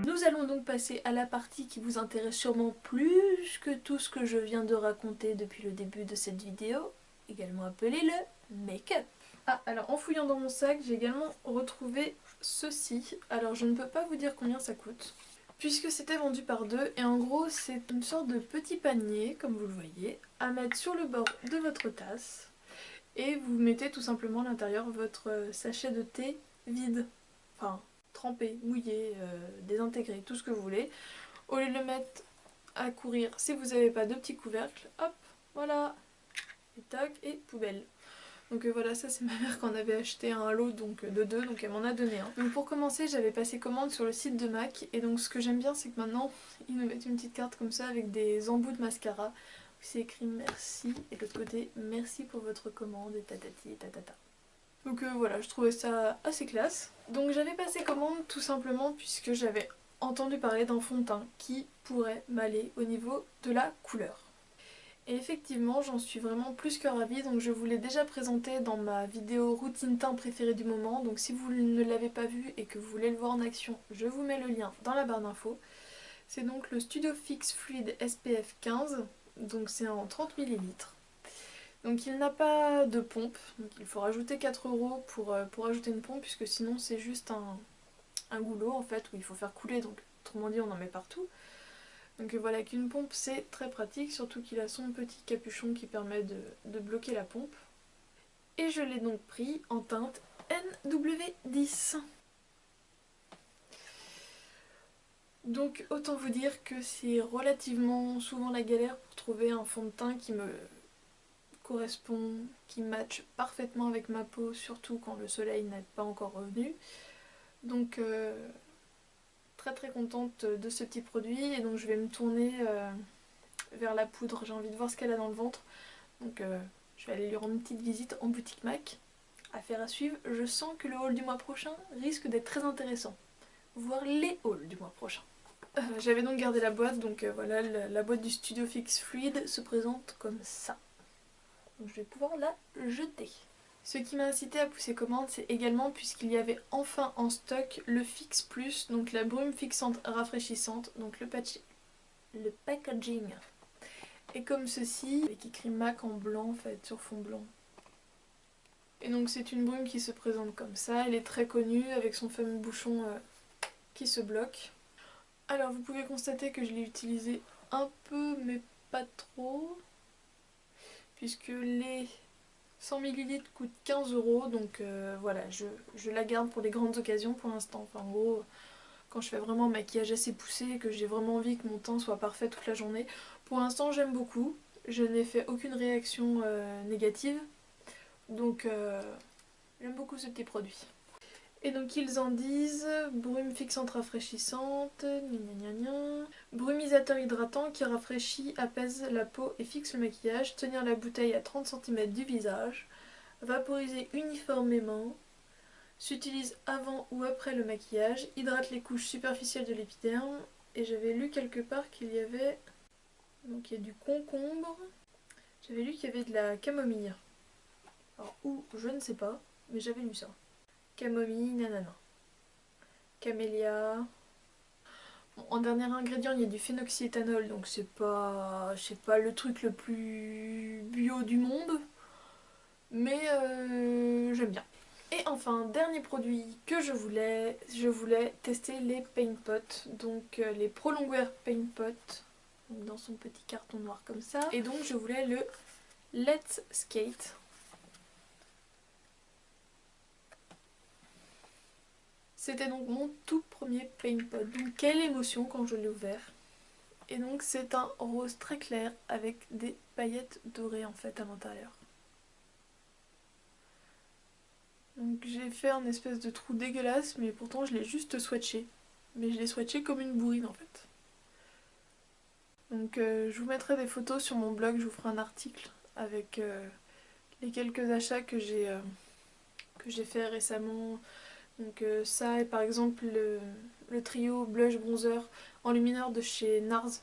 Nous allons donc passer à la partie qui vous intéresse sûrement plus que tout ce que je viens de raconter depuis le début de cette vidéo, également appelé le make-up. Ah, alors en fouillant dans mon sac, j'ai également retrouvé ceci. Alors je ne peux pas vous dire combien ça coûte, puisque c'était vendu par deux, et en gros c'est une sorte de petit panier, comme vous le voyez, à mettre sur le bord de votre tasse, et vous mettez tout simplement à l'intérieur votre sachet de thé vide, enfin trempé, mouillé, désintégré, tout ce que vous voulez. Au lieu de le mettre à courir, si vous n'avez pas de petit couvercle, hop, voilà, et tac, et poubelle. Donc voilà, ça c'est ma mère qui en avait acheté un lot donc, de deux, donc elle m'en a donné un. Donc pour commencer, j'avais passé commande sur le site de MAC, et donc ce que j'aime bien c'est que maintenant ils nous mettent une petite carte comme ça avec des embouts de mascara. C'est écrit merci, et de l'autre côté merci pour votre commande, et tatati et tatata. Donc voilà, je trouvais ça assez classe. Donc j'avais passé commande tout simplement puisque j'avais entendu parler d'un fond de teint qui pourrait m'aller au niveau de la couleur. Et effectivement, j'en suis vraiment plus que ravie, donc je vous l'ai déjà présenté dans ma vidéo routine teint préférée du moment, donc si vous ne l'avez pas vu et que vous voulez le voir en action, je vous mets le lien dans la barre d'infos. C'est donc le Studio Fix Fluid SPF 15, donc c'est en 30 ml. Donc il n'a pas de pompe, donc il faut rajouter 4 € pour ajouter une pompe, puisque sinon c'est juste un goulot en fait où il faut faire couler, donc autrement dit on en met partout. Donc voilà, qu'une pompe c'est très pratique, surtout qu'il a son petit capuchon qui permet de bloquer la pompe. Et je l'ai donc pris en teinte NW10. Donc autant vous dire que c'est relativement souvent la galère pour trouver un fond de teint qui me correspond, qui match parfaitement avec ma peau, surtout quand le soleil n'est pas encore revenu. Donc très contente de ce petit produit, et donc je vais me tourner vers la poudre. J'ai envie de voir ce qu'elle a dans le ventre, donc je vais aller lui rendre une petite visite en boutique MAC. Affaire à suivre, je sens que le haul du mois prochain risque d'être très intéressant, voire les hauls du mois prochain. J'avais donc gardé la boîte, donc voilà, la boîte du Studio Fix Fluid se présente comme ça. Donc je vais pouvoir la jeter. Ce qui m'a incité à pousser commande, c'est également puisqu'il y avait enfin en stock le Fix Plus, donc la brume fixante rafraîchissante, donc le packaging est comme ceci, avec écrit MAC en blanc en fait, sur fond blanc. Et donc c'est une brume qui se présente comme ça, elle est très connue avec son fameux bouchon qui se bloque. Alors vous pouvez constater que je l'ai utilisé un peu mais pas trop, puisque les 100 ml coûte 15 €, donc voilà, je la garde pour les grandes occasions pour l'instant. Enfin en gros, quand je fais vraiment un maquillage assez poussé et que j'ai vraiment envie que mon teint soit parfait toute la journée. Pour l'instant j'aime beaucoup, je n'ai fait aucune réaction négative, donc j'aime beaucoup ce petit produit. Et donc ils en disent brume fixante rafraîchissante, gna gna gna, brumisateur hydratant qui rafraîchit, apaise la peau et fixe le maquillage, tenir la bouteille à 30 cm du visage, vaporiser uniformément, s'utilise avant ou après le maquillage, hydrate les couches superficielles de l'épiderme. Et j'avais lu quelque part qu'il y avait, donc il y a du concombre, j'avais lu qu'il y avait de la camomille. Alors où, je ne sais pas, mais j'avais lu ça. Camomille, nanana. Camélia. Bon, en dernier ingrédient, il y a du phénoxyéthanol, donc c'est pas le truc le plus bio du monde, mais j'aime bien. Et enfin, dernier produit que je voulais tester les Paint Pot, donc les Pro Longwear Paint Pot, dans son petit carton noir comme ça. Et donc je voulais le Let's Skate. C'était donc mon tout premier Paint Pot, donc quelle émotion quand je l'ai ouvert. Et donc c'est un rose très clair avec des paillettes dorées en fait à l'intérieur. Donc j'ai fait un espèce de trou dégueulasse, mais pourtant je l'ai juste swatché. Mais je l'ai swatché comme une bourrine en fait. Donc je vous mettrai des photos sur mon blog, je vous ferai un article avec les quelques achats que j'ai fait récemment. Donc ça et par exemple le trio blush bronzer enlumineur de chez NARS.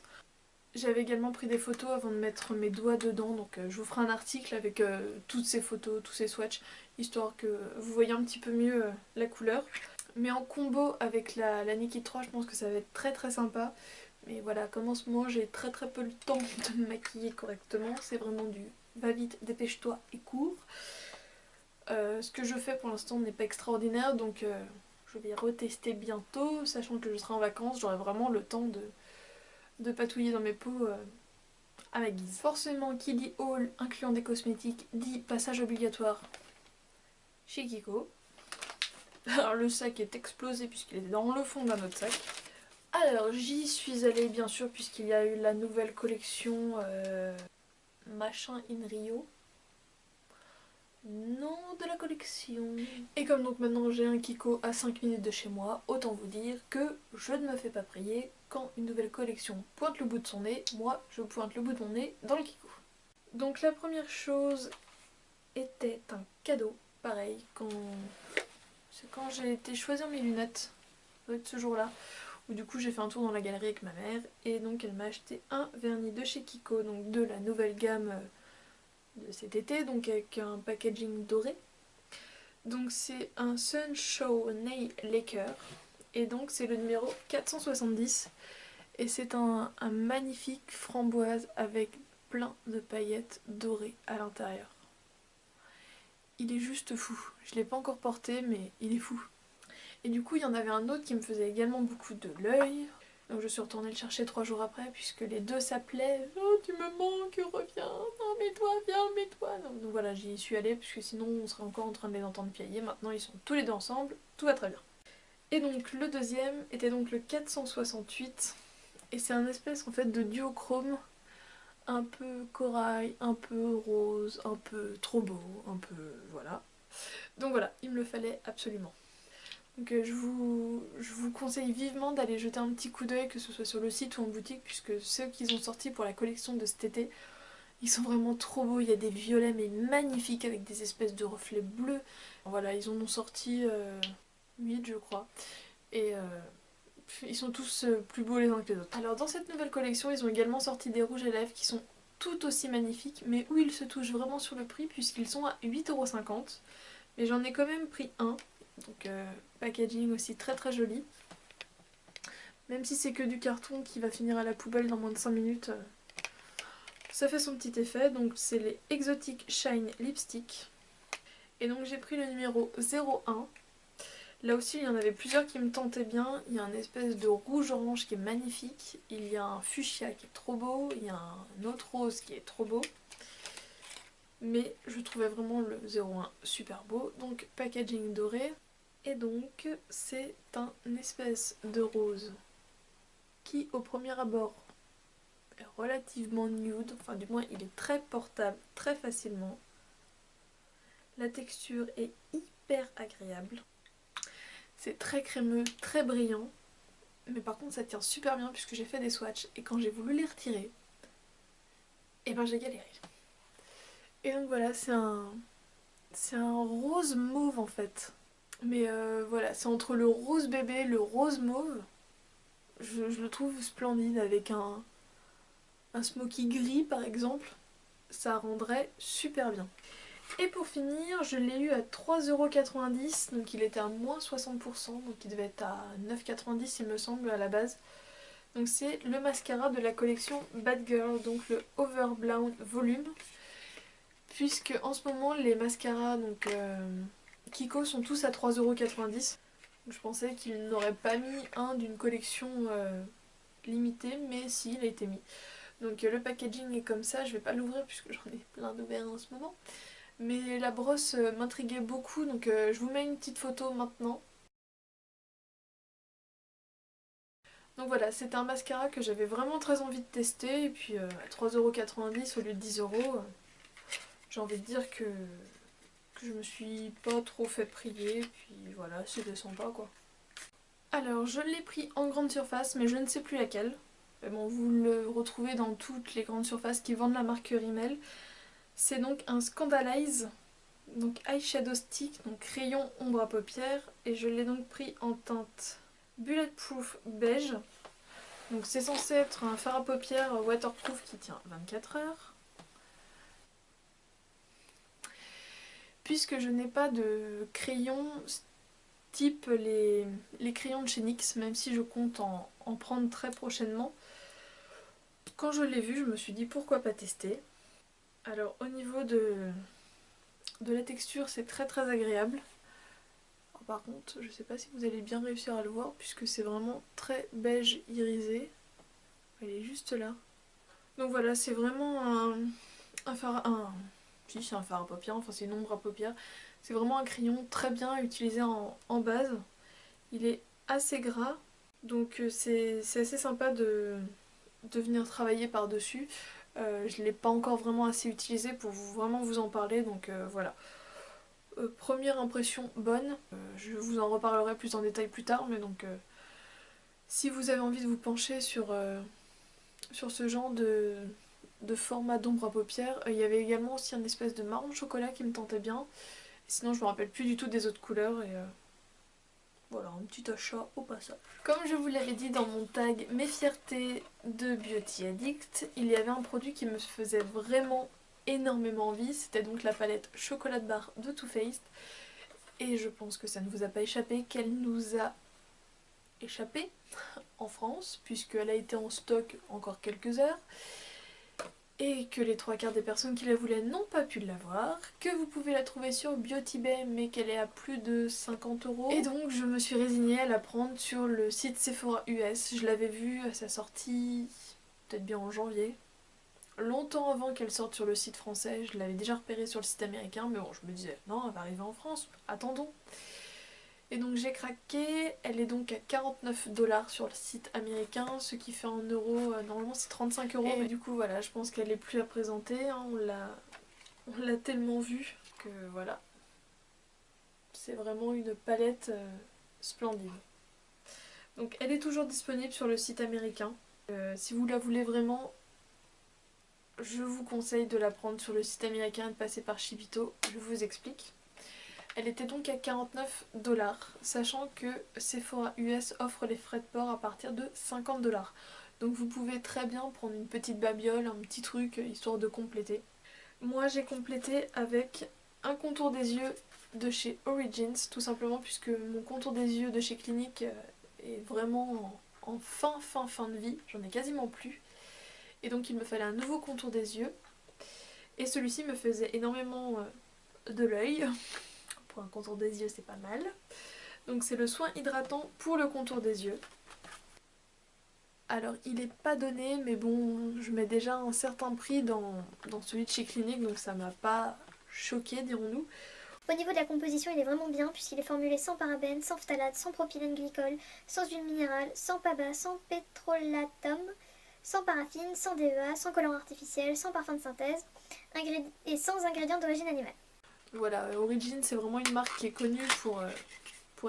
J'avais également pris des photos avant de mettre mes doigts dedans, donc je vous ferai un article avec toutes ces photos, tous ces swatchs, histoire que vous voyez un petit peu mieux la couleur. Mais en combo avec la Nikki 3, je pense que ça va être très très sympa. Mais voilà, comme en ce moment j'ai très très peu le temps de me maquiller correctement, c'est vraiment du va vite, dépêche-toi et cours. Ce que je fais pour l'instant n'est pas extraordinaire, donc je vais retester bientôt, sachant que je serai en vacances, j'aurai vraiment le temps de patouiller dans mes peaux à ma guise. Forcément, qui dit haul incluant des cosmétiques, dit passage obligatoire chez Kiko. Alors le sac est explosé puisqu'il est dans le fond d'un autre sac. Alors j'y suis allée bien sûr puisqu'il y a eu la nouvelle collection Machin in Rio. Nom de la collection. Et comme donc maintenant j'ai un Kiko à 5 minutes de chez moi, autant vous dire que je ne me fais pas prier quand une nouvelle collection pointe le bout de son nez, moi je pointe le bout de mon nez dans le Kiko. Donc la première chose était un cadeau, pareil, c'est quand j'ai été choisir mes lunettes, ça doit être ce jour-là, où du coup j'ai fait un tour dans la galerie avec ma mère, et donc elle m'a acheté un vernis de chez Kiko, donc de la nouvelle gamme de cet été, donc avec un packaging doré. Donc c'est un Sunshow Nail Lacquer, et donc c'est le numéro 470, et c'est un magnifique framboise avec plein de paillettes dorées à l'intérieur. Il est juste fou. Je l'ai pas encore porté, mais il est fou. Et du coup, il y en avait un autre qui me faisait également beaucoup de l'œil. Donc je suis retournée le chercher 3 jours après, puisque les deux s'appelaient Oh, tu me manques, reviens, non, mets-toi, viens, mets-toi. Donc voilà, j'y suis allée, puisque sinon on serait encore en train de les entendre piailler. Maintenant, ils sont tous les deux ensemble, tout va très bien. Et donc le deuxième était donc le 468, et c'est un espèce en fait de duochrome, un peu corail, un peu rose, un peu trop beau, un peu voilà. Donc voilà, il me le fallait absolument. Donc je vous conseille vivement d'aller jeter un petit coup d'œil, que ce soit sur le site ou en boutique, puisque ceux qu'ils ont sortis pour la collection de cet été, ils sont vraiment trop beaux. Il y a des violets mais magnifiques avec des espèces de reflets bleus. Voilà, ils en ont sorti 8 je crois. Et ils sont tous plus beaux les uns que les autres. Alors dans cette nouvelle collection, ils ont également sorti des rouges à lèvres qui sont tout aussi magnifiques, mais où ils se touchent vraiment sur le prix puisqu'ils sont à 8,50 €. Mais j'en ai quand même pris un. Donc packaging aussi très très joli. Même si c'est que du carton qui va finir à la poubelle dans moins de 5 minutes, ça fait son petit effet. Donc c'est les Exotic Shine Lipstick. Et donc j'ai pris le numéro 01. Là aussi il y en avait plusieurs qui me tentaient bien. Il y a un espèce de rouge orange qui est magnifique. Il y a un fuchsia qui est trop beau. Il y a un autre rose qui est trop beau. Mais je trouvais vraiment le 01 super beau. Donc packaging doré. Et donc c'est un espèce de rose qui au premier abord est relativement nude, enfin du moins il est très portable très facilement. La texture est hyper agréable. C'est très crémeux, très brillant. Mais par contre ça tient super bien puisque j'ai fait des swatchs et quand j'ai voulu les retirer, et ben j'ai galéré. Et donc voilà, c'est un rose mauve en fait. Mais voilà, c'est entre le rose bébé et le rose mauve. Je le trouve splendide avec un smoky gris par exemple. Ça rendrait super bien. Et pour finir, je l'ai eu à 3,90 €, donc il était à moins 60%, donc il devait être à 9,90 € il me semble à la base. Donc c'est le mascara de la collection Bad Girl, donc le Overblown Volume. Puisque en ce moment les mascaras donc Kiko sont tous à 3,90 €. Je pensais qu'ils n'auraient pas mis un d'une collection limitée, mais si, il a été mis. Donc le packaging est comme ça, je vais pas l'ouvrir puisque j'en ai plein d'ouverts en ce moment. Mais la brosse m'intriguait beaucoup, donc je vous mets une petite photo maintenant. Donc voilà, c'était un mascara que j'avais vraiment très envie de tester, et puis à 3,90 € au lieu de 10 €, j'ai envie de dire que je me suis pas trop fait prier, puis voilà, c'était sympa quoi. Alors je l'ai pris en grande surface, mais je ne sais plus laquelle. Mais bon, vous le retrouvez dans toutes les grandes surfaces qui vendent la marque Rimmel. C'est donc un Scandalize, donc eyeshadow stick, donc crayon ombre à paupières, et je l'ai donc pris en teinte Bulletproof beige. Donc c'est censé être un fard à paupières waterproof qui tient 24 heures. Puisque je n'ai pas de crayon type les crayons de chez NYX, même si je compte en prendre très prochainement. Quand je l'ai vu, je me suis dit pourquoi pas tester. Alors au niveau de la texture, c'est très très agréable. Alors, par contre, je sais pas si vous allez bien réussir à le voir puisque c'est vraiment très beige irisé. Elle est juste là. Donc voilà, c'est vraiment un fard à... Si, c'est un fard à paupières, enfin c'est une ombre à paupières. C'est vraiment un crayon très bien utilisé en base. Il est assez gras, donc c'est assez sympa de venir travailler par-dessus. Je ne l'ai pas encore vraiment assez utilisé pour vraiment vous en parler, donc voilà. Première impression bonne, je vous en reparlerai plus en détail plus tard, mais donc si vous avez envie de vous pencher sur ce genre de format d'ombre à paupières, il y avait également aussi un espèce de marron chocolat qui me tentait bien. Sinon je me rappelle plus du tout des autres couleurs et voilà, un petit achat au passage. Comme je vous l'avais dit dans mon tag Mes fiertés de Beauty Addict, il y avait un produit qui me faisait vraiment énormément envie, c'était donc la palette Chocolat Bar de Too Faced. Et je pense que ça ne vous a pas échappé qu'elle nous a échappé en France, puisqu'elle a été en stock encore quelques heures, et que les trois quarts des personnes qui la voulaient n'ont pas pu l'avoir, que vous pouvez la trouver sur Beauty-Bay mais qu'elle est à plus de 50 €. Et donc je me suis résignée à la prendre sur le site Sephora US. Je l'avais vue à sa sortie peut-être bien en janvier. Longtemps avant qu'elle sorte sur le site français, je l'avais déjà repérée sur le site américain, mais bon, je me disais, non, elle va arriver en France, attendons. Et donc j'ai craqué, elle est donc à 49 $ sur le site américain, ce qui fait en euros, normalement c'est 35 €. Et du coup voilà, je pense qu'elle est plus à présenter, hein, on l'a tellement vue que voilà. C'est vraiment une palette splendide. Donc elle est toujours disponible sur le site américain. Si vous la voulez vraiment, je vous conseille de la prendre sur le site américain et de passer par Shibito, je vous explique. Elle était donc à 49 $, sachant que Sephora US offre les frais de port à partir de 50 $. Donc vous pouvez très bien prendre une petite babiole, un petit truc, histoire de compléter. Moi j'ai complété avec un contour des yeux de chez Origins, tout simplement puisque mon contour des yeux de chez Clinique est vraiment en fin de vie, j'en ai quasiment plus. Et donc il me fallait un nouveau contour des yeux. Et celui-ci me faisait énormément de l'œil. Pour un contour des yeux, c'est pas mal. Donc c'est le soin hydratant pour le contour des yeux. Alors il est pas donné, mais bon, je mets déjà un certain prix dans celui de chez Clinique, donc ça m'a pas choqué, dirons-nous. Au niveau de la composition, il est vraiment bien puisqu'il est formulé sans parabènes, sans phtalate, sans propylène glycol, sans huile minérale, sans PABA, sans pétrolatum, sans paraffine, sans DEA, sans colorant artificiel, sans parfum de synthèse et sans ingrédients d'origine animale. Voilà, Origin c'est vraiment une marque qui est connue pour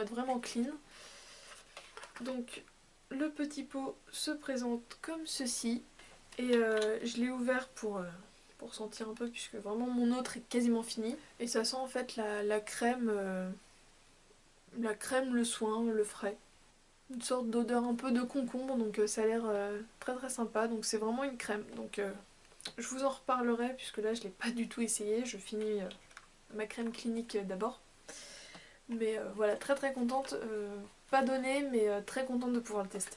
être vraiment clean. Donc le petit pot se présente comme ceci et je l'ai ouvert pour sentir un peu puisque vraiment mon autre est quasiment fini. Et ça sent en fait la crème, le soin, le frais. Une sorte d'odeur un peu de concombre, donc ça a l'air très très sympa. Donc c'est vraiment une crème. Donc je vous en reparlerai puisque là je l'ai pas du tout essayé. Je finis ma crème clinique d'abord. Mais voilà, très très contente. Pas donnée, mais très contente de pouvoir le tester.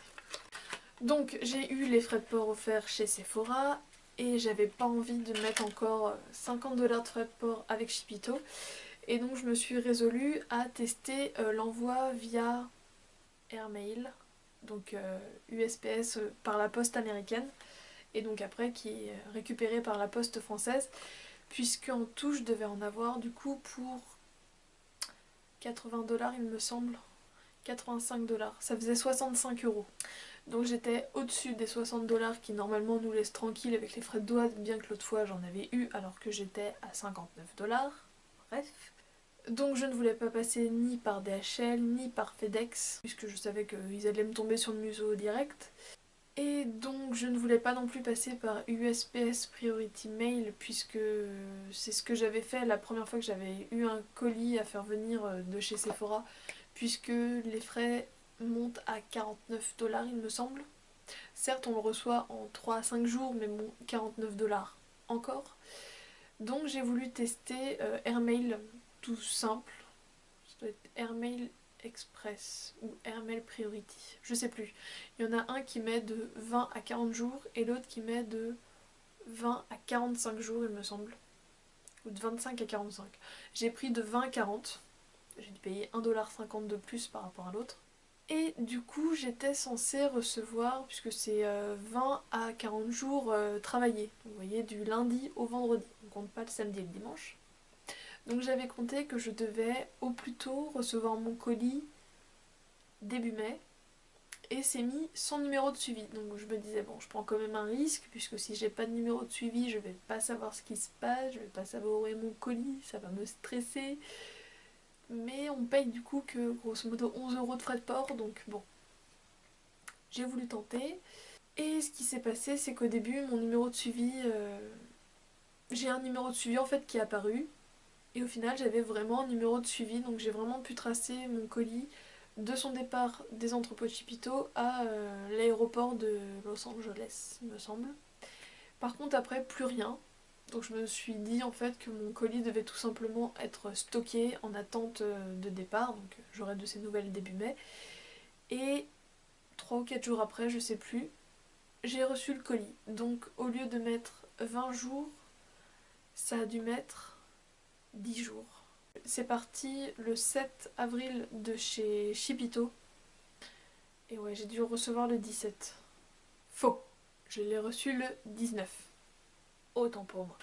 Donc j'ai eu les frais de port offerts chez Sephora et j'avais pas envie de mettre encore 50 $ de frais de port avec Shipito. Et donc je me suis résolue à tester l'envoi via Airmail, donc USPS par la poste américaine, et donc après qui est récupéré par la poste française, puisque en tout je devais en avoir du coup pour 80 $ il me semble, 85 $, ça faisait 65 €. Donc j'étais au-dessus des 60 $ qui normalement nous laissent tranquilles avec les frais de douane, bien que l'autre fois j'en avais eu alors que j'étais à 59 $. Bref. Donc je ne voulais pas passer ni par DHL ni par FedEx, puisque je savais qu'ils allaient me tomber sur le museau direct. Et donc je ne voulais pas non plus passer par USPS Priority Mail, puisque c'est ce que j'avais fait la première fois que j'avais eu un colis à faire venir de chez Sephora, puisque les frais montent à 49 $ il me semble. Certes on le reçoit en 3 à 5 jours, mais bon, 49 $ encore. Donc j'ai voulu tester Airmail tout simple. Ça doit être Airmail Express ou Airmail Priority, je sais plus. Il y en a un qui met de 20 à 40 jours et l'autre qui met de 20 à 45 jours il me semble. Ou de 25 à 45. J'ai pris de 20 à 40. J'ai dû payer 1,50$ de plus par rapport à l'autre. Et du coup j'étais censée recevoir, puisque c'est 20 à 40 jours travaillés. Donc, vous voyez, du lundi au vendredi. On compte pas le samedi et le dimanche. Donc j'avais compté que je devais au plus tôt recevoir mon colis début mai. Et c'est mis sans numéro de suivi. Donc je me disais, bon, je prends quand même un risque, puisque si j'ai pas de numéro de suivi, je vais pas savoir ce qui se passe, je vais pas savoir où est mon colis, ça va me stresser. Mais on paye du coup que grosso modo 11 € de frais de port, donc bon, j'ai voulu tenter. Et ce qui s'est passé, c'est qu'au début, mon numéro de suivi, j'ai un numéro de suivi en fait qui est apparu. Et au final, j'avais vraiment un numéro de suivi, donc j'ai vraiment pu tracer mon colis de son départ des entrepôts de Chipito à l'aéroport de Los Angeles, il me semble. Par contre, après, plus rien. Donc je me suis dit en fait que mon colis devait tout simplement être stocké en attente de départ, donc j'aurai de ces nouvelles début mai. Et 3 ou 4 jours après, je sais plus, j'ai reçu le colis. Donc au lieu de mettre 20 jours, ça a dû mettre 10 jours. C'est parti le 7 avril de chez Chipito. Et ouais, j'ai dû le recevoir le 17. Faux. Je l'ai reçu le 19. Autant pour moi.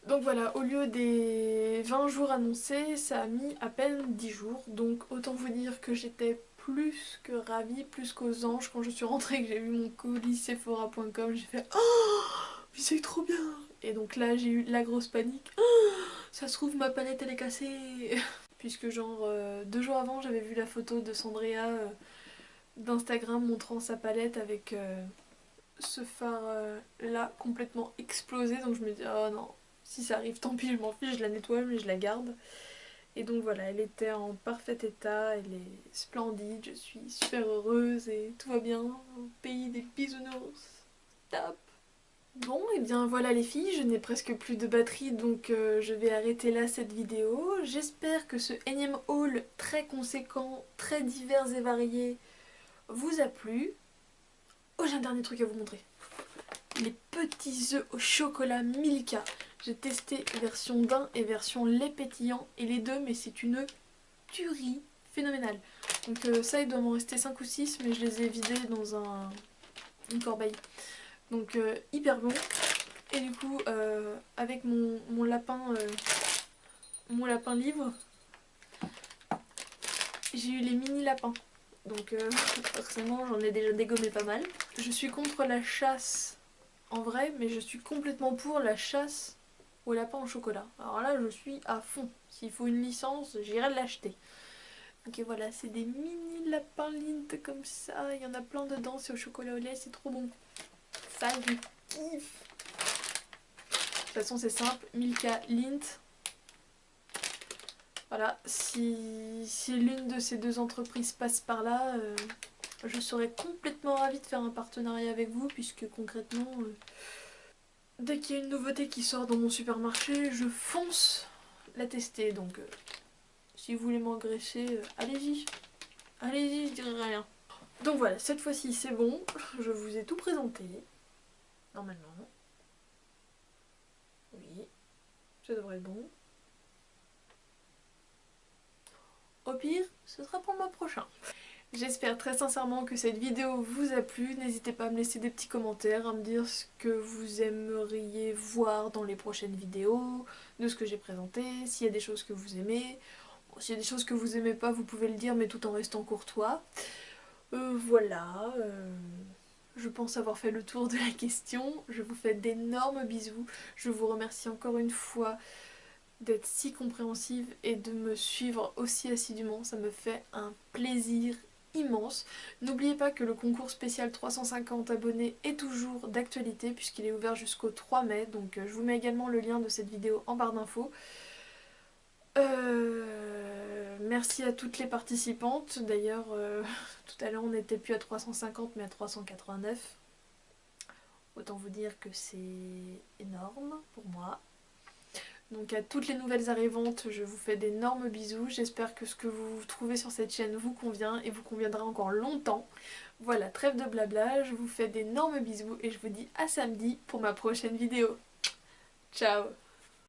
Donc voilà, au lieu des 20 jours annoncés, ça a mis à peine 10 jours. Donc autant vous dire que j'étais plus que ravie, plus qu'aux anges. Quand je suis rentrée et que j'ai vu mon colis Sephora.com, j'ai fait oh, mais c'est trop bien. Et donc là, j'ai eu la grosse panique. Oh, ça se trouve, ma palette elle est cassée. Puisque genre 2 jours avant, j'avais vu la photo de Sandria d'Instagram montrant sa palette avec ce phare là complètement explosé. Donc je me dis oh non, si ça arrive tant pis, je m'en fiche, je la nettoie mais je la garde. Et donc voilà, elle était en parfait état, elle est splendide, je suis super heureuse et tout va bien au pays des bisounours. Top. Bon et bien voilà les filles, je n'ai presque plus de batterie donc je vais arrêter là cette vidéo. J'espère que ce énième haul très conséquent, très divers et varié vous a plu. Oh, j'ai un dernier truc à vous montrer. Les petits œufs au chocolat Milka. J'ai testé version daim et version lait pétillant et les deux, mais c'est une tuerie phénoménale. Donc ça, il doit m'en rester 5 ou 6, mais je les ai vidés dans une corbeille. Donc hyper bon. Et du coup, avec mon lapin livre, j'ai eu les mini lapins. Donc forcément, j'en ai déjà dégommé pas mal. Je suis contre la chasse en vrai, mais je suis complètement pour la chasse au lapin au chocolat. Alors là, je suis à fond. S'il faut une licence, j'irai l'acheter. Ok, voilà, c'est des mini lapins Lindt comme ça. Il y en a plein dedans, c'est au chocolat au lait, c'est trop bon. Ça, je kiffe. De toute façon, c'est simple. Milka Lindt. Voilà, si l'une de ces deux entreprises passe par là, je serais complètement ravie de faire un partenariat avec vous, puisque concrètement, dès qu'il y a une nouveauté qui sort dans mon supermarché, je fonce la tester. Donc, si vous voulez m'engraisser, allez-y. Allez-y, je dirai rien. Donc voilà, cette fois-ci c'est bon. Je vous ai tout présenté. Normalement. Oui, ça devrait être bon. Au pire, ce sera pour le mois prochain. J'espère très sincèrement que cette vidéo vous a plu. N'hésitez pas à me laisser des petits commentaires, à me dire ce que vous aimeriez voir dans les prochaines vidéos, de ce que j'ai présenté, s'il y a des choses que vous aimez. Bon, s'il y a des choses que vous aimez pas, vous pouvez le dire, mais tout en restant courtois. Voilà, je pense avoir fait le tour de la question. Je vous fais d'énormes bisous. Je vous remercie encore une fois d'être si compréhensive et de me suivre aussi assidûment. Ça me fait un plaisir immense. N'oubliez pas que le concours spécial 350 abonnés est toujours d'actualité puisqu'il est ouvert jusqu'au 3 mai. Donc je vous mets également le lien de cette vidéo en barre d'infos. Merci à toutes les participantes. D'ailleurs, tout à l'heure on n'était plus à 350 mais à 389. Autant vous dire que c'est énorme pour moi. Donc à toutes les nouvelles arrivantes, je vous fais d'énormes bisous. J'espère que ce que vous trouvez sur cette chaîne vous convient et vous conviendra encore longtemps. Voilà, trêve de blabla, je vous fais d'énormes bisous et je vous dis à samedi pour ma prochaine vidéo. Ciao!